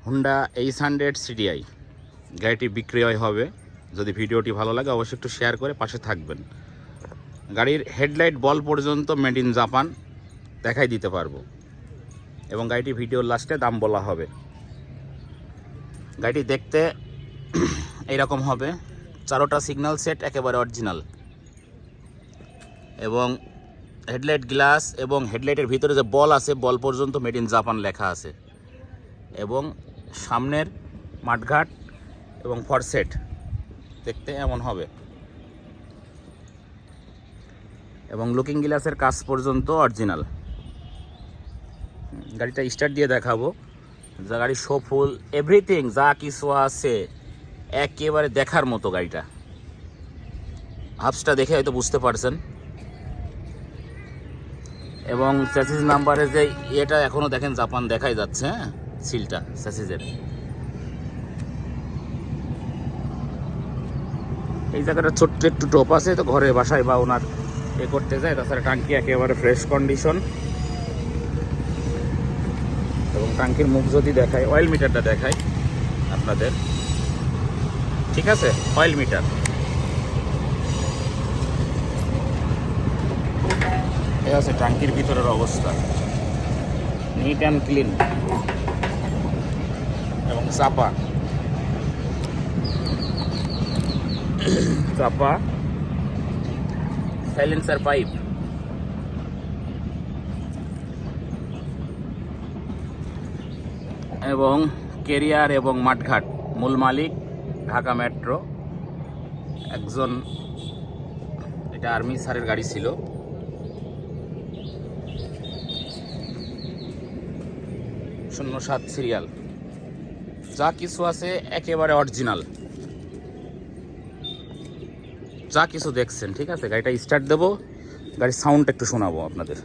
Honda H100 CDI গাড়িটি বিক্রয় হবে। যদি ভিডিওটি ভালো লাগে অবশ্যই একটু শেয়ার করে পাশে থাকবেন। গাড়ির হেডলাইট বল পর্যন্ত মেড ইন জাপান দেখাই দিতে পারবো এবং গাড়িটি ভিডিওর লাস্টে দাম বলা হবে। গাড়িটি দেখতে এইরকম হবে, চারোটা সিগন্যাল সেট একেবারে অরিজিনাল এবং হেডলাইট গ্লাস এবং হেডলাইটের ভিতরে যে বল আছে বল পর্যন্ত মেড ইন জাপান লেখা আছে এবং সামনের মাঠঘাট এবং ফরসেট দেখতে এমন হবে এবং লুকিং গ্লাসের কাজ পর্যন্ত অরিজিনাল। গাড়িটা স্টার্ট দিয়ে দেখাবো। যা গাড়ি শো ফুল এভরিথিং যা কিছু আছে একেবারে দেখার মতো। গাড়িটা হাফসটা দেখে হয়তো বুঝতে পারছেন এবং চ্যাসিস নাম্বারের যে এটা এখনও দেখেন জাপান দেখাই যাচ্ছে। হ্যাঁ, সিলটা চ্যাসিসের। এই জায়গাটা ছোট্ট একটু টোপ আছে, তো ঘরে বাসায় বা ওনার এ করতে যায়। তাছাড়া টাঙ্কি একেবারে ফ্রেশ কন্ডিশন এবং টাঙ্কির মুখ যদি দেখায়, অয়েল মিটারটা দেখায় আপনাদের, ঠিক আছে? অয়েল মিটার এই আছে টাঙ্কির ভিতরের অবস্থা, নিট অ্যান্ড ক্লিন এবং চাপা চাপা সাইলেন্সার পাইপ এবং কেরিয়ার এবং মাঠঘাট। মূল মালিক ঢাকা মেট্রো, একজন, এটা আর্মি স্যারের গাড়ি ছিল। শূন্য 07 সিরিয়াল। যা কিছু আছে একেবারে অরিজিনাল, যা কিছু দেখছেন, ঠিক আছে? গাড়িটা স্টার্ট দেবো, গাড়ির সাউন্ড একটু শোনাবো আপনাদের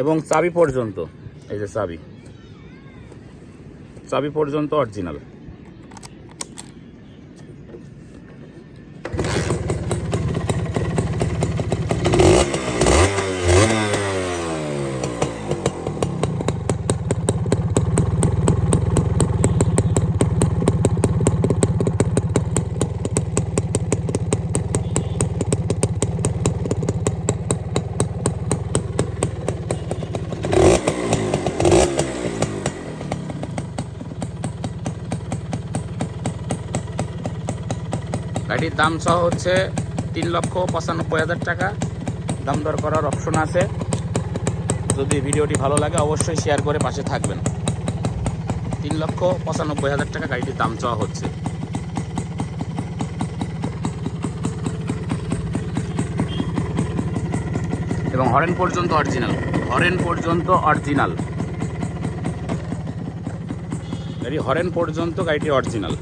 এবং চাবি পর্যন্ত, এই যে চাবি পর্যন্ত অরিজিনাল। গাড়ির দাম সহ হচ্ছে 3,95,000 টাকা। দাম দর করার অপশন আছে। যদি ভিডিওটি ভালো লাগে অবশ্যই শেয়ার করে পাশে থাকবেন। 3,95,000 টাকা গাড়িটির দাম চাওয়া হচ্ছে এবং হরেন পর্যন্ত অরিজিনাল। গাড়ি হরেন পর্যন্ত গাড়িটি অরিজিনাল।